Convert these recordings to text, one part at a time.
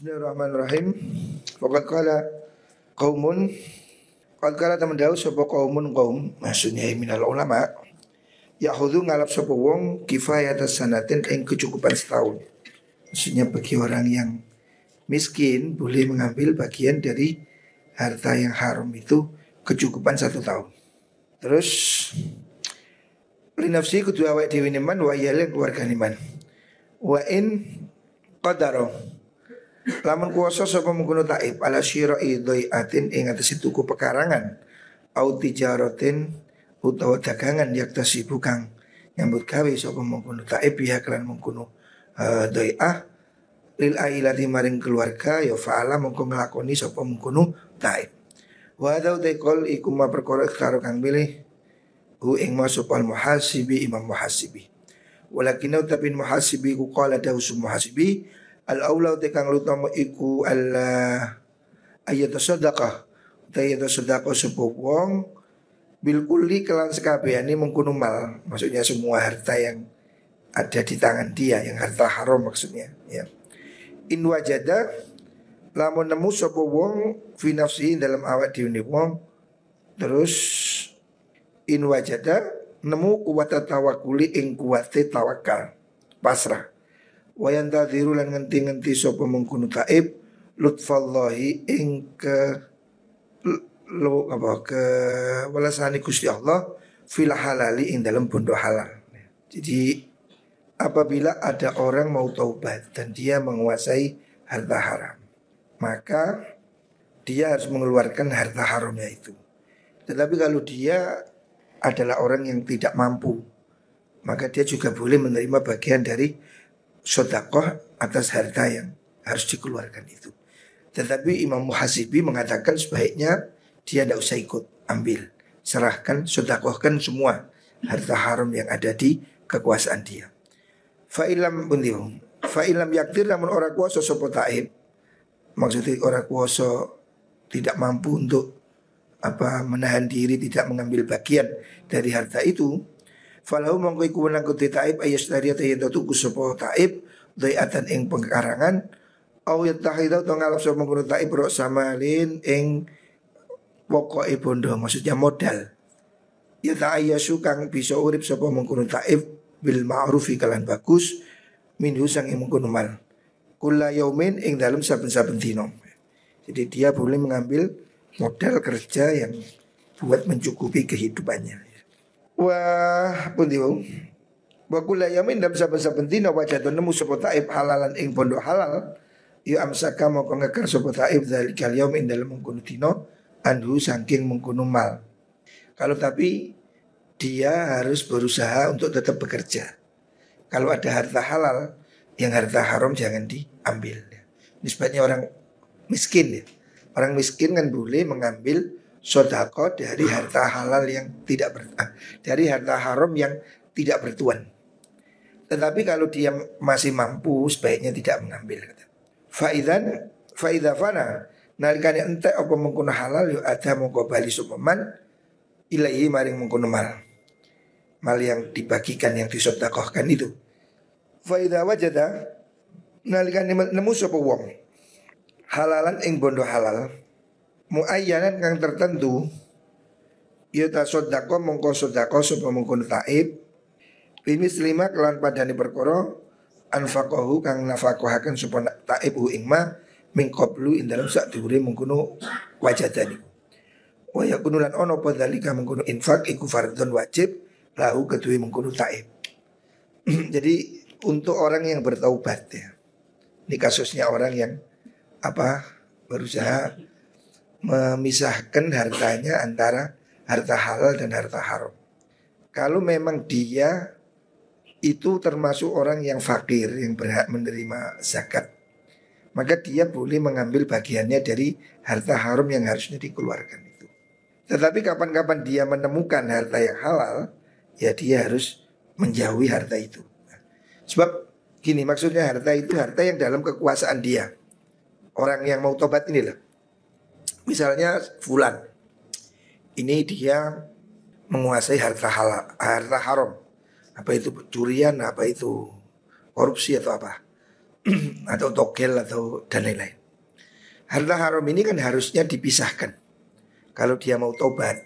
Bismillahirrahmanirrahim. Faqad qala qaumun qad qala temen dawuh sapa qaum maksudnya minal ulama ya'khudhu ngalap sapa wong kifayatas sanatin ing kecukupan setahun. Maksudnya bagi orang yang miskin boleh mengambil bagian dari harta yang haram itu kecukupan 1 tahun. Terus linafsi kudu awake dhewe neman wa yalin keluarga neman. Wa in qadaro lamun kuwasa sapa mengkono taib ala syira'i dhai'atin ing atase tuku pekarangan au tijaratin utawa dagangan yaktasi bukang nyambut gawe sapa mengkono taib pihak lan mengkono dhai'ah lil ailati maring keluarga ya fa'ala mengko nglakoni sapa mengkono taib wa hadza taqol iku ma perkara karo kang milih hu ing masupal muhasibi imam muhasibi walakin tapi muhasibi ku qala dawu muhasibi al-aula tekang lutama iku Allah ayat sedekah ayat sedekah sepuh wong bil kulli kelan sekabehane mengkono mal, maksudnya semua harta yang ada di tangan dia, yang harta haram maksudnya ya. In wajada lamun nemu sapa wong fi nafsi dalam awak dhewe wong, terus in wajada nemu kuwata tawakkuli ing kuwate tawakal pasrah wayan tadhiru lan ngenti-ngenti sapa mengkono taib lutfallahi ing ke welasane Gusti Allah fil halali ing dalam bondo halal. Jadi apabila ada orang mau taubat dan dia menguasai harta haram, maka dia harus mengeluarkan harta haramnya itu. Tetapi kalau dia adalah orang yang tidak mampu, maka dia juga boleh menerima bagian dari sedekah atas harta yang harus dikeluarkan itu. Tetapi Imam Muhasibi mengatakan sebaiknya dia tidak usah ikut ambil, serahkan, sedekahkan semua harta haram yang ada di kekuasaan dia. Fa'ilam bundium, fa'ilam yaktir namun orang kuasa sapa taib, maksudnya orang kuasa tidak mampu untuk menahan diri tidak mengambil bagian dari harta itu. Falahu mongko iku wenang kudu taib ayas dari yen tuku sapa taib dhai'atan ing pengkarangan au yatahida to ngalap sapa mongko taib ro samalin ing pokoke bondo, maksudnya modal. Ya ta'ayyasu kang bisa urip sapa mongko taib bil ma'rufi kalan bagus minhu sang ing mongko mal kula yaumin ing dalem saben-saben dina. Jadi dia boleh mengambil modal kerja yang buat mencukupi kehidupannya. Wah pundi wong wa kula yamin dalam saben-saben dina wajadun nemu sapa taib halalan ing pondok halal ya amsaka moko ngekar sapa taib zalikal yaum ing dalem mengkono dina anhu saking mengkono mal. Kalau tapi dia harus berusaha untuk tetap bekerja. Kalau ada harta halal, yang harta haram jangan diambil. Nisbatnya orang miskin ya. Orang miskin kan boleh mengambil sedekah dari harta halal yang dari harta haram yang tidak bertuan. Tetapi kalau dia masih mampu sebaiknya tidak mengambil. Faidha fana nalikane entek apa mengkono halal yo ada mongko bali supeman ilahi maring mengkono mal yang dibagikan yang disedekahkan itu. Faidha wajada nalikane nemu sapa wong halalan ing bondo halal muayyanan kang tertentu ya tasoddaqo mongko sedekah sapa mengkono taib bimis lima kelan padane perkara anfaqahu kang nafaqahaken sapa taib ing ma min qablu ing dalam sak dhuwure mengkono wajadani wa yakunu lan ono padhalika mengkono infak iku fardhon wajib lahu kedue mengkono taib. Jadi untuk orang yang bertaubat ya. Ini kasusnya orang yang berusaha memisahkan hartanya antara harta halal dan harta haram. Kalau memang dia itu termasuk orang yang fakir yang berhak menerima zakat, maka dia boleh mengambil bagiannya dari harta haram yang harusnya dikeluarkan itu. Tetapi kapan-kapan dia menemukan harta yang halal, ya dia harus menjauhi harta itu. Sebab gini maksudnya harta itu harta yang dalam kekuasaan dia. Orang yang mau tobat ini lah. Misalnya fulan, ini dia menguasai harta halal, harta haram. Apa itu curian, apa itu korupsi atau apa. atau togel atau dan lain-lain. Harta haram ini kan harusnya dipisahkan. Kalau dia mau tobat,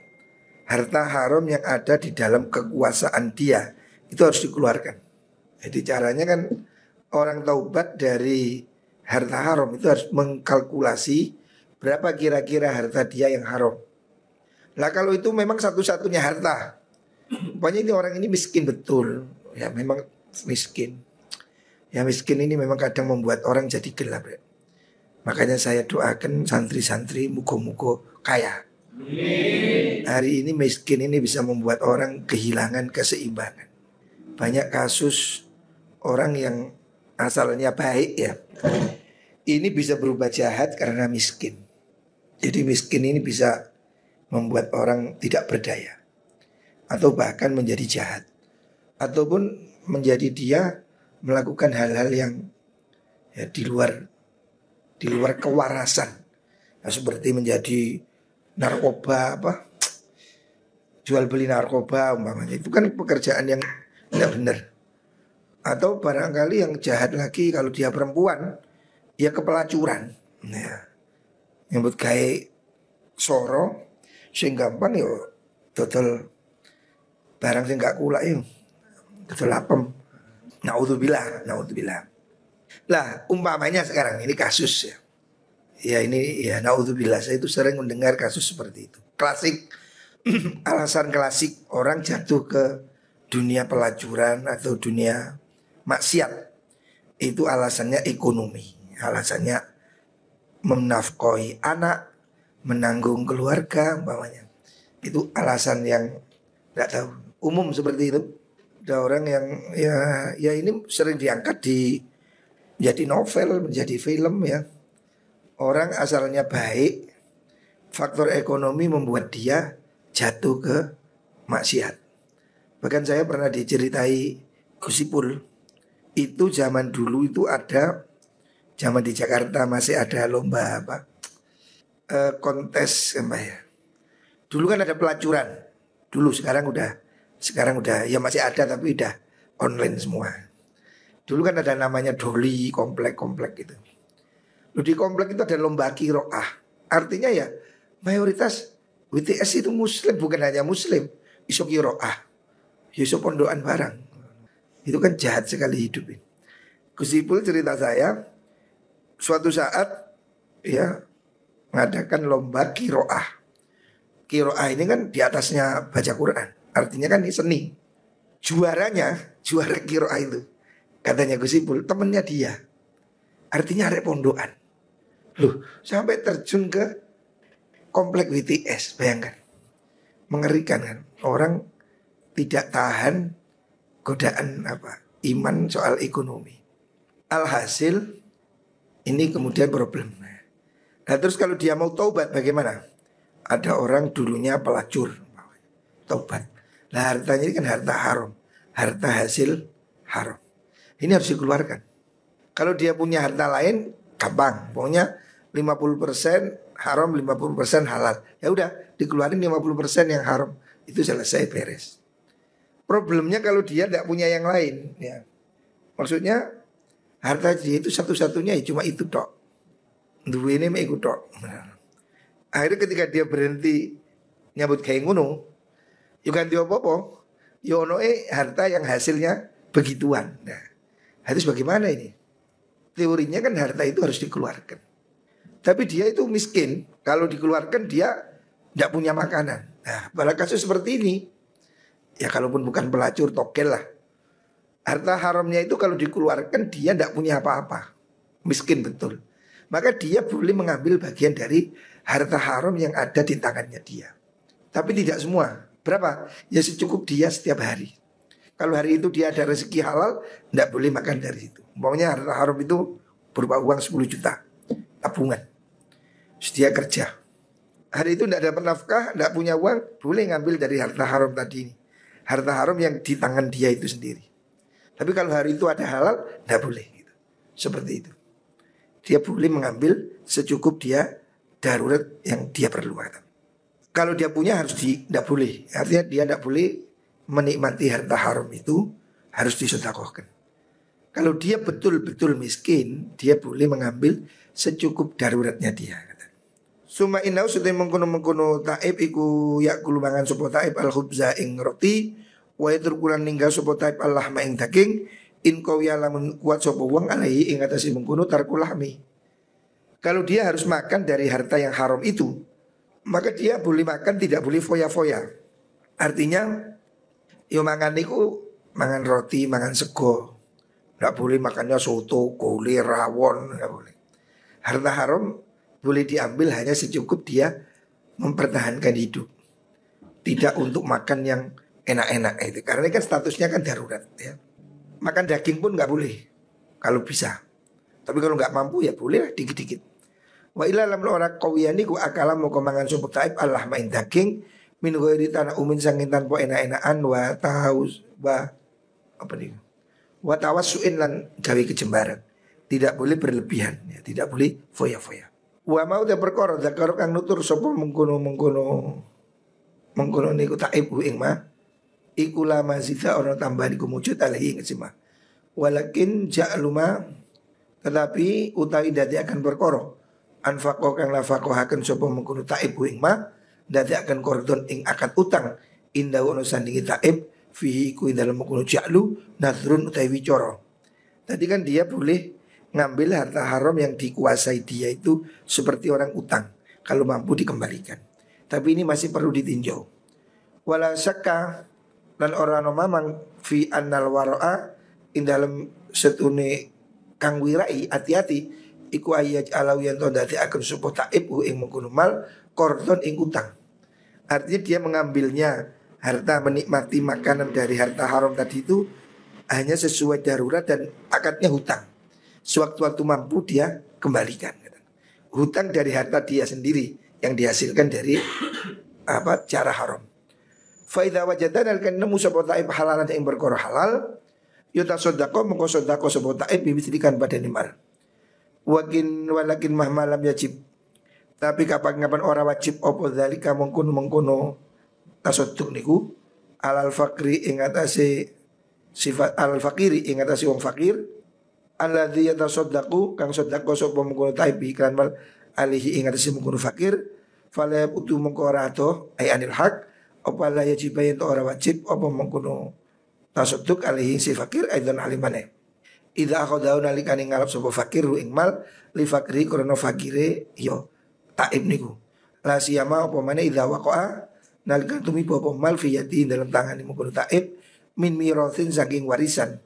harta haram yang ada di dalam kekuasaan dia itu harus dikeluarkan. Jadi caranya kan orang taubat dari harta haram itu harus mengkalkulasi berapa kira-kira harta dia yang haram. Lah kalau itu memang satu-satunya harta, pokoknya ini orang ini miskin betul, ya memang miskin. Ya miskin ini memang kadang membuat orang jadi gelap ya. Makanya saya doakan santri-santri mugo-mugo kaya. Hari ini miskin ini bisa membuat orang kehilangan keseimbangan. Banyak kasus orang yang asalnya baik ya, ini bisa berubah jahat karena miskin. Jadi miskin ini bisa membuat orang tidak berdaya, atau bahkan menjadi jahat, ataupun menjadi dia melakukan hal-hal yang ya, di luar kewarasan, nah, seperti menjadi narkoba jual beli narkoba umpamanya, itu kan pekerjaan yang tidak benar. Atau barangkali yang jahat lagi kalau dia perempuan, ya kepelacuran, ya, nyebut gawe soro sing gampang yo total barang sing gak kulak yo total apem. Naudzubillah. Lah umpamanya sekarang ini kasus ya. Ya ini ya naudzubillah, saya itu sering mendengar kasus seperti itu. Klasik alasan klasik orang jatuh ke dunia pelacuran atau dunia maksiat itu alasannya ekonomi, alasannya menafkahi anak, menanggung keluarga umpamanya. Itu alasan yang tidak tahu umum seperti itu. Ada orang yang ya ini sering diangkat menjadi novel, menjadi film ya. Orang asalnya baik, faktor ekonomi membuat dia jatuh ke maksiat. Bahkan saya pernah diceritai Gusipul, itu zaman dulu itu ada, zaman di Jakarta masih ada lomba kontes apa ya. Dulu kan ada pelacuran. Dulu sekarang udah ya masih ada tapi udah online semua. Dulu kan ada namanya doli, komplek-komplek gitu. Loh, di komplek itu ada lomba kiroah. Artinya ya mayoritas WTS itu muslim, bukan hanya muslim. Iso kiroah, iso pondokan barang. Itu kan jahat sekali hidup ini. Gusipul cerita saya, suatu saat ya mengadakan lomba kiroah. Kiroah ini kan di atasnya baca Quran. Artinya kan ini seni. Juara kiroah itu, katanya Gusipul, temennya dia. Artinya ada pondokan. Loh, sampai terjun ke komplek WTS, bayangkan. Mengerikan kan. Orang tidak tahan godaan iman soal ekonomi. Alhasil ini kemudian problem. Nah terus kalau dia mau taubat bagaimana? Ada orang dulunya pelacur, taubat. Nah hartanya ini kan harta haram, harta hasil haram. Ini harus dikeluarkan. Kalau dia punya harta lain gampang, pokoknya 50% haram, 50% halal. Ya udah, dikeluarin 50% yang haram. Itu selesai, beres. Problemnya kalau dia tidak punya yang lain ya. Maksudnya harta dia itu satu-satunya ya cuma itu tok. Dua ini mah ikut tok. Akhirnya ketika dia berhenti nyambut kayak ngono, yo ganti apa-apa. Yo onoe harta yang hasilnya begituan. Nah, harus bagaimana ini? Teorinya kan harta itu harus dikeluarkan. Tapi dia itu miskin. Kalau dikeluarkan dia tidak punya makanan. Nah, pada kasus seperti ini, ya kalaupun bukan pelacur, togel lah. Harta haramnya itu kalau dikeluarkan dia tidak punya apa-apa. Miskin betul. Maka dia boleh mengambil bagian dari harta haram yang ada di tangannya dia. Tapi tidak semua. Berapa? Ya secukup dia setiap hari. Kalau hari itu dia ada rezeki halal, tidak boleh makan dari itu. Umpamanya harta haram itu berupa uang 10 juta tabungan. Terus dia kerja. Hari itu tidak dapat nafkah, tidak punya uang, boleh ngambil dari harta haram tadi ini. Harta haram yang di tangan dia itu sendiri. Tapi kalau hari itu ada halal, tidak boleh gitu. Seperti itu. Dia boleh mengambil secukup dia darurat yang dia perlu. Kalau dia punya harus tidak boleh. Artinya dia tidak boleh menikmati harta haram itu, harus disedekahkan. Kalau dia betul-betul miskin, dia boleh mengambil secukup daruratnya dia. Suma inau sudah mengkono taib iku yakulu mangan sopo taib al khubza ing roti wa turkulan ninggal sopo taib Allah ma ing daging in kau ya lamun kuat sopo wong alaihi ing atase mengkono tarkulahmi. Kalau dia harus makan dari harta yang haram itu, maka dia boleh makan, tidak boleh foya-foya. Artinya yo mangan niku mangan roti, mangan sego. Enggak boleh makannya soto, gole, rawon, enggak boleh. Harta haram boleh diambil hanya secukup dia mempertahankan hidup. Tidak untuk makan yang enak-enak itu. Karena ini kan statusnya kan darurat ya. Makan daging pun nggak boleh kalau bisa. Tapi kalau nggak mampu ya boleh lah dikit-dikit. Wa ila lam ora qawiyani ku akala mau mangan sup taib Allah main daging min ghairi tanah umin sangin tanpa enak-enakan wa taus wa apa nih? Wa tawassuin lan gawe kejembaran. Tidak boleh berlebihan ya, tidak boleh foya-foya. Wa mau te perkara zakar kang nutur sapa mengkono niku taibu ing ma iku lama sisa ana tambahan iku mujud alaihi ing sima walakin ja'luma tetapi utawi dadi akan perkara anfaqo kang lafaqahaken sapa mengkono taibu ing ma dadi akan kordon ing akad utang indah ono sandingi taib fihi iku ing dalem mengkono ja'lu nadrun utawi wicara. Tadi kan dia boleh ngambil harta haram yang dikuasai dia itu seperti orang utang kalau mampu dikembalikan. Tapi ini masih perlu ditinjau. Wala syakka lan ora ana mamang fi annal wara'a ing dalem setune kang wirai hati-hati iku ayat alaw yen to dadi akan supo taib ing mengkono mal kordon ing utang. Artinya dia mengambilnya harta menikmati makanan dari harta haram tadi itu hanya sesuai darurat dan akadnya hutang. Sewaktu-waktu mampu dia kembalikan. Hutang dari harta dia sendiri yang dihasilkan dari cara haram. Fa idza wajadana al nemu sapa taib halalan yang berkoro halal yuta sodako mengko sodako sapa taib bimithlikan badan mal. Walakin mahmalam yajib. Tapi kapan-kapan orang wajib opo dzalika mengkono tasadduk niku alal fakri ing atase sifat al fakiri ing atase wong fakir alladzi yatasaddaqu kang sedekah sapa mengkono taib iklan mal alihi ing atase mengkono fakir fala utu mengko ora ato ai anil haq apa la yajib yen ora wajib apa mengkono tasadduk alihi si fakir aidan alimane idza akhadahu nalikane ngalap sapa fakir ing mal li fakri krana fakire yo taib niku la siyama apa mane idza waqa'a nalikan tumiba apa mal fi yadi dalam tangan mengkono taib min mirathin saking warisan.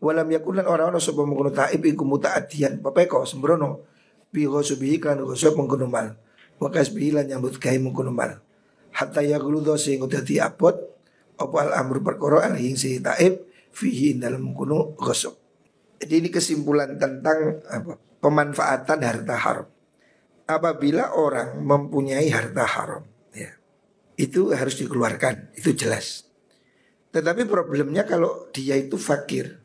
Walam yakulan orang-orang sapa mengkono taib iku mutaaddiyan papeko sembrono bi ghasubihi kan ghasab mengkono mal wa kasbihi lan nyambut gawe mengkono mal hatta yaqulu sing dadi abot apa al amru perkara alih si taib fihi dalam mengkono ghasab. Jadi ini kesimpulan tentang pemanfaatan harta haram. Apabila orang mempunyai harta haram ya, itu harus dikeluarkan, itu jelas. Tetapi problemnya kalau dia itu fakir,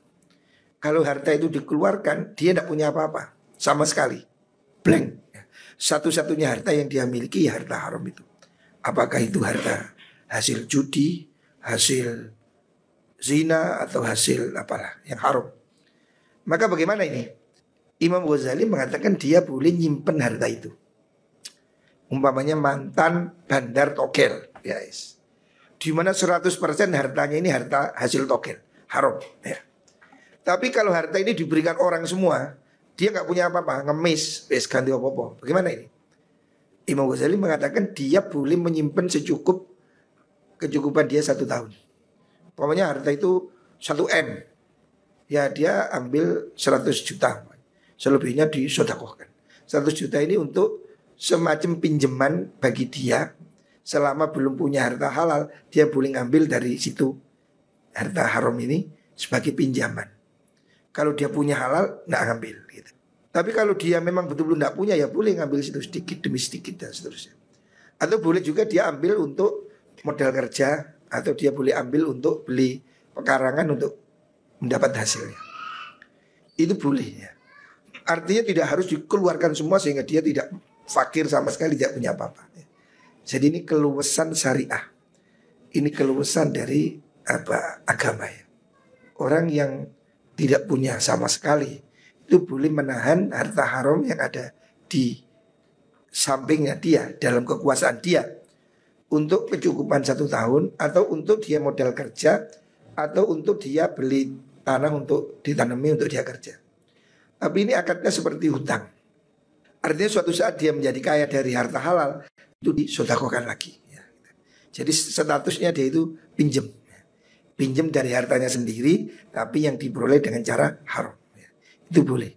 kalau harta itu dikeluarkan, dia tidak punya apa-apa sama sekali, blank. Satu-satunya harta yang dia miliki ya harta haram itu. Apakah itu harta hasil judi, hasil zina, atau hasil apalah yang haram. Maka bagaimana ini? Imam Ghazali mengatakan dia boleh nyimpen harta itu. Umpamanya mantan bandar togel, guys. Di mana 100% hartanya ini harta hasil togel, haram ya. Tapi kalau harta ini diberikan orang semua, dia nggak punya apa-apa, ngemis, ganti apa-apa. Bagaimana ini? Imam Ghazali mengatakan dia boleh menyimpan kecukupan dia 1 tahun. Pokoknya harta itu 1 M, ya dia ambil 100 juta, selebihnya disodakohkan. 100 juta ini untuk semacam pinjaman bagi dia. Selama belum punya harta halal, dia boleh ngambil dari situ harta haram ini sebagai pinjaman. Kalau dia punya halal, nggak ngambil gitu. Tapi kalau dia memang betul-betul nggak punya, ya boleh ngambil situ sedikit demi sedikit dan seterusnya. Atau boleh juga dia ambil untuk modal kerja, atau dia boleh ambil untuk beli pekarangan untuk mendapat hasilnya. Itu boleh ya. Artinya tidak harus dikeluarkan semua sehingga dia tidak fakir sama sekali, tidak punya apa-apa. Jadi ini keluasan syariah. Ini keluasan dari agama ya. Orang yang tidak punya sama sekali, itu boleh menahan harta haram yang ada di sampingnya dia, dalam kekuasaan dia, untuk kecukupan 1 tahun, atau untuk dia modal kerja, atau untuk dia beli tanah untuk ditanami untuk dia kerja. Tapi ini akadnya seperti hutang. Artinya suatu saat dia menjadi kaya dari harta halal, itu disodakokan lagi. Jadi statusnya dia itu pinjam. Pinjam dari hartanya sendiri, tapi yang diperoleh dengan cara haram. Itu boleh.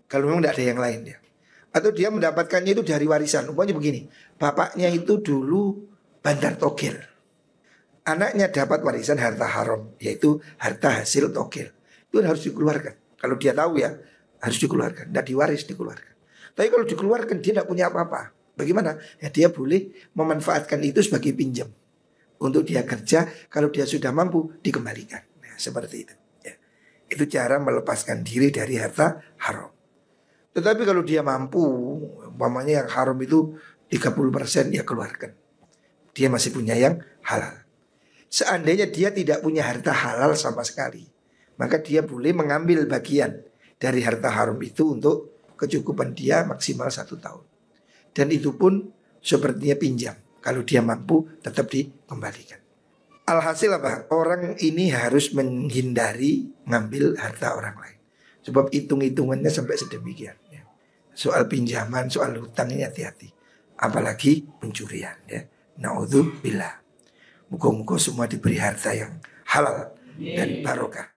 Kalau memang tidak ada yang lain ya. Atau dia mendapatkannya itu dari warisan. Umpamanya begini, bapaknya itu dulu bandar togel. Anaknya dapat warisan harta haram, yaitu harta hasil togel. Itu harus dikeluarkan. Kalau dia tahu ya, harus dikeluarkan. Tidak diwaris, dikeluarkan. Tapi kalau dikeluarkan dia tidak punya apa-apa. Bagaimana? Ya dia boleh memanfaatkan itu sebagai pinjam untuk dia kerja. Kalau dia sudah mampu dikembalikan. Nah, seperti itu ya. Itu cara melepaskan diri dari harta haram. Tetapi kalau dia mampu, umpamanya yang haram itu 30% ya keluarkan. Dia masih punya yang halal. Seandainya dia tidak punya harta halal sama sekali, maka dia boleh mengambil bagian dari harta haram itu untuk kecukupan dia maksimal 1 tahun. Dan itu pun sepertinya pinjam. Kalau dia mampu tetap dikembalikan. Alhasil apa? Orang ini harus menghindari ngambil harta orang lain. Sebab hitung-hitungannya sampai sedemikian ya. Soal pinjaman, soal hutang ini hati-hati. Apalagi pencurian ya. Na'udzubillah. Muka-muka semua diberi harta yang halal dan barokah.